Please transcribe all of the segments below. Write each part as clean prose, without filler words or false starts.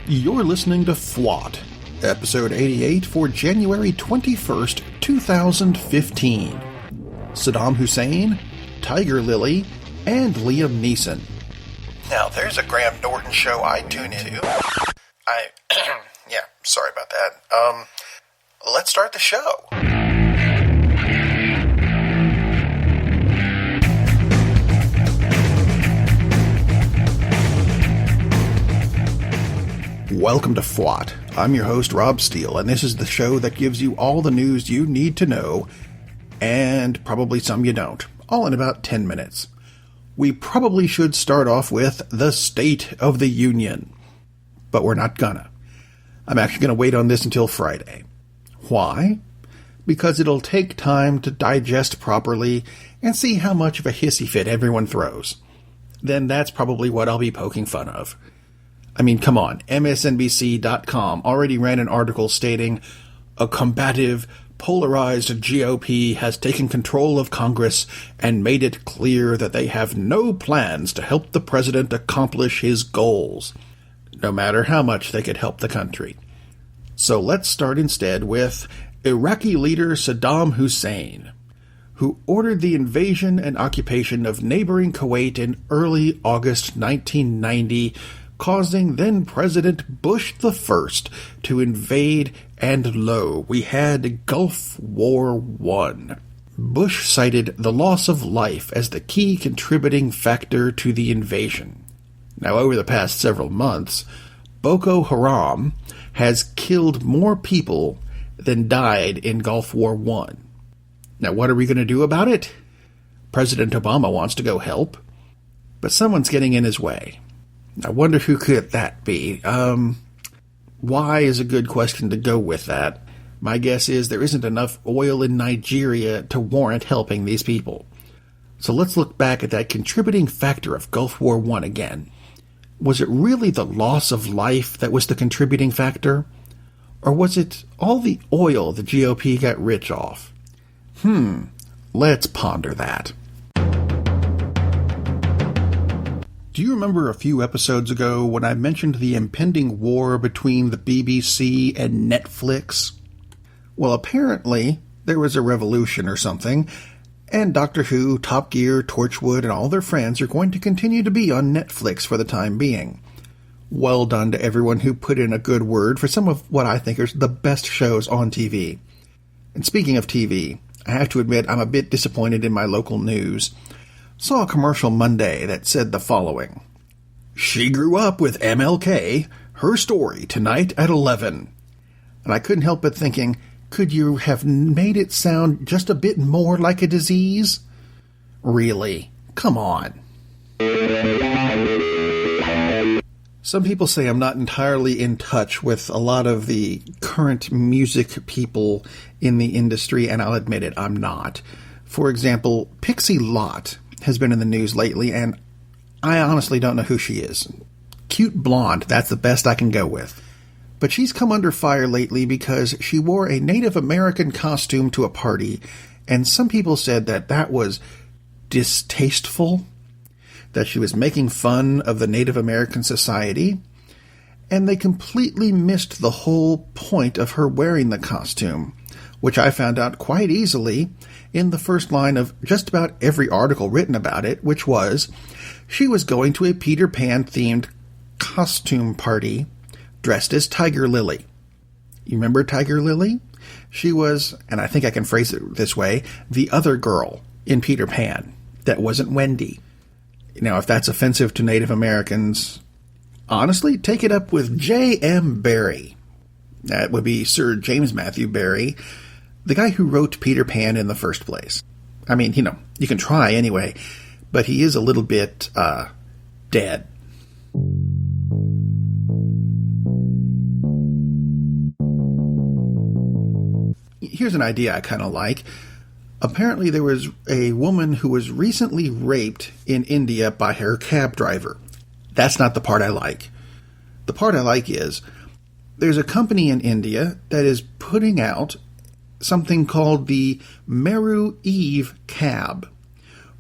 You're listening to FWAT, episode 88 for January 21st, 2015. Saddam Hussain, Tiger Lily, and Liam Neeson. Now, there's a Graham Norton show I tune into. Yeah, sorry about that. Let's start the show. Welcome to FWAT. I'm your host, Rob Steele, and this is the show that gives you all the news you need to know, and probably some you don't, all in about 10 minutes. We probably should start off with the State of the Union, but we're not gonna. I'm actually gonna wait on this until Friday. Why? Because it'll take time to digest properly and see how much of a hissy fit everyone throws. Then that's probably what I'll be poking fun of. I mean, come on, MSNBC.com already ran an article stating, a combative, polarized GOP has taken control of Congress and made it clear that they have no plans to help the president accomplish his goals, no matter how much they could help the country. So let's start instead with Iraqi leader Saddam Hussain, who ordered the invasion and occupation of neighboring Kuwait in early August 1990, causing then-President Bush I to invade, and lo, we had Gulf War I. Bush cited the loss of life as the key contributing factor to the invasion. Now, over the past several months, Boko Haram has killed more people than died in Gulf War I. Now, what are we going to do about it? President Obama wants to go help, but someone's getting in his way. I wonder who could that be. Why is a good question to go with that. My guess is there isn't enough oil in Nigeria to warrant helping these people. So let's look back at that contributing factor of Gulf War I again. Was it really the loss of life that was the contributing factor? Or was it all the oil the GOP got rich off? Let's ponder that. Do you remember a few episodes ago when I mentioned the impending war between the BBC and Netflix? Well, apparently there was a revolution or something, and Doctor Who, Top Gear, Torchwood, and all their friends are going to continue to be on Netflix for the time being. Well done to everyone who put in a good word for some of what I think are the best shows on TV. And speaking of TV, I have to admit I'm a bit disappointed in my local news. Saw a commercial Monday that said the following. She grew up with MLK, her story tonight at 11. And I couldn't help but thinking, could you have made it sound just a bit more like a disease? Really? Come on. Some people say I'm not entirely in touch with a lot of the current music people in the industry, and I'll admit it, I'm not. For example, Pixie has been in the news lately, and I honestly don't know who she is. Cute blonde, that's the best I can go with. But she's come under fire lately because she wore a Native American costume to a party, and some people said that that was distasteful, that she was making fun of the Native American society, and they completely missed the whole point of her wearing the costume, which I found out quite easily in the first line of just about every article written about it, which was, she was going to a Peter Pan-themed costume party dressed as Tiger Lily. You remember Tiger Lily? She was, and I think I can phrase it this way, the other girl in Peter Pan that wasn't Wendy. Now, if that's offensive to Native Americans, honestly, take it up with J.M. Barrie. That would be Sir James Matthew Barrie, the guy who wrote Peter Pan in the first place. I mean, you can try anyway, but he is a little bit, dead. Here's an idea I kind of like. Apparently there was a woman who was recently raped in India by her cab driver. That's not the part I like. The part I like is, there's a company in India that is putting out something called the Meru Eve cab,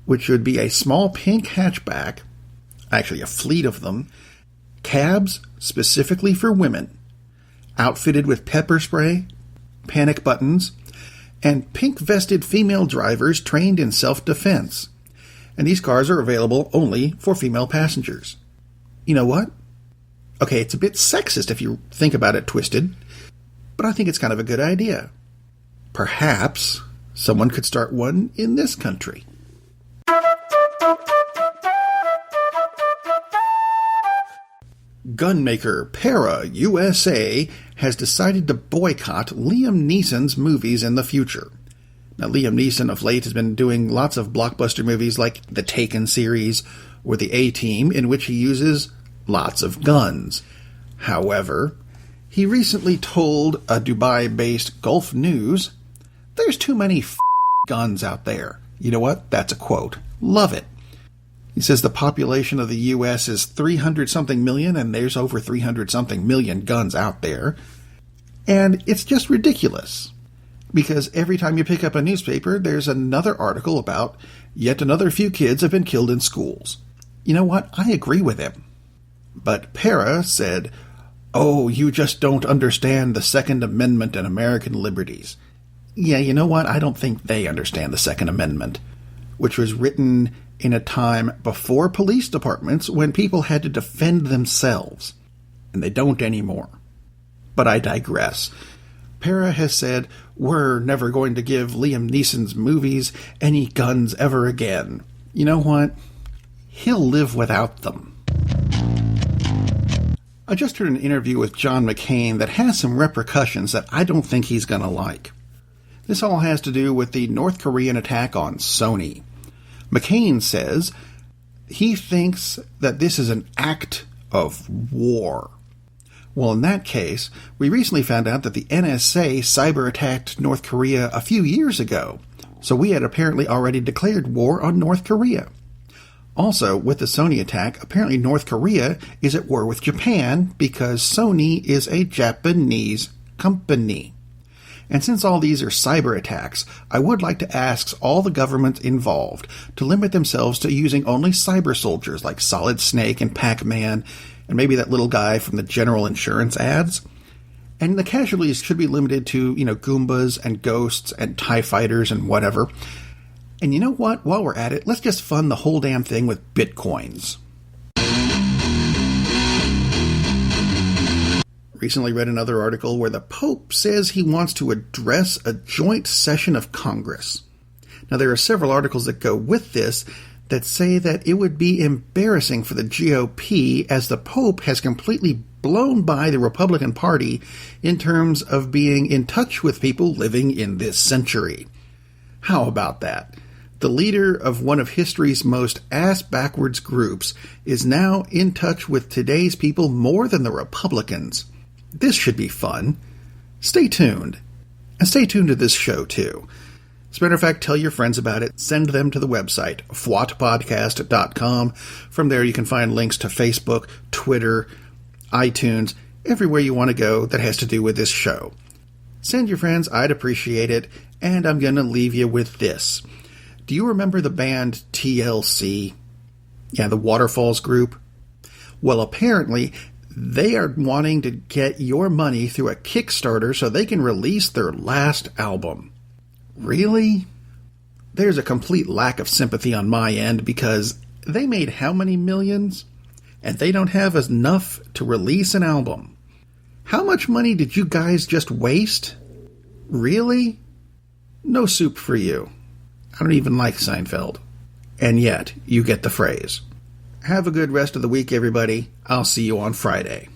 which would be a small pink hatchback, actually a fleet of them, cabs specifically for women, outfitted with pepper spray, panic buttons, and pink-vested female drivers trained in self-defense. And these cars are available only for female passengers. You know what? Okay, it's a bit sexist if you think about it twisted, but I think it's kind of a good idea. Perhaps someone could start one in this country. Gunmaker Para USA has decided to boycott Liam Neeson's movies in the future. Now, Liam Neeson of late has been doing lots of blockbuster movies like the Taken series or the A-Team, in which he uses lots of guns. However, he recently told a Dubai-based Gulf News, "There's too many guns out there." You know what? That's a quote. Love it. He says the population of the U.S. is 300-something million, and there's over 300-something million guns out there. And it's just ridiculous. Because every time you pick up a newspaper, there's another article about yet another few kids have been killed in schools. You know what? I agree with him. But Para said, "Oh, you just don't understand the Second Amendment and American liberties." Yeah, you know what? I don't think they understand the Second Amendment, which was written in a time before police departments when people had to defend themselves. And they don't anymore. But I digress. Para has said, "We're never going to give Liam Neeson's movies any guns ever again." You know what? He'll live without them. I just heard an interview with John McCain that has some repercussions that I don't think he's going to like. This all has to do with the North Korean attack on Sony. McCain says he thinks that this is an act of war. Well, in that case, we recently found out that the NSA cyber-attacked North Korea a few years ago, so we had apparently already declared war on North Korea. Also, with the Sony attack, apparently North Korea is at war with Japan because Sony is a Japanese company. And since all these are cyber attacks, I would like to ask all the governments involved to limit themselves to using only cyber soldiers like Solid Snake and Pac-Man and maybe that little guy from the General Insurance ads. And the casualties should be limited to, Goombas and ghosts and TIE fighters and whatever. And you know what? While we're at it, let's just fund the whole damn thing with Bitcoins. Recently read another article where the Pope says he wants to address a joint session of Congress. Now, there are several articles that go with this that say that it would be embarrassing for the GOP as the Pope has completely blown by the Republican Party in terms of being in touch with people living in this century. How about that? The leader of one of history's most ass-backwards groups is now in touch with today's people more than the Republicans. This should be fun. Stay tuned. And stay tuned to this show, too. As a matter of fact, tell your friends about it. Send them to the website, fwatpodcast.com. From there, you can find links to Facebook, Twitter, iTunes, everywhere you want to go that has to do with this show. Send your friends. I'd appreciate it. And I'm going to leave you with this. Do you remember the band TLC? Yeah, the Waterfalls group? Well, apparently, they are wanting to get your money through a Kickstarter so they can release their last album. Really? There's a complete lack of sympathy on my end because they made how many millions? And they don't have enough to release an album. How much money did you guys just waste? Really? No soup for you. I don't even like Seinfeld. And yet, you get the phrase. Have a good rest of the week, everybody. I'll see you on Friday.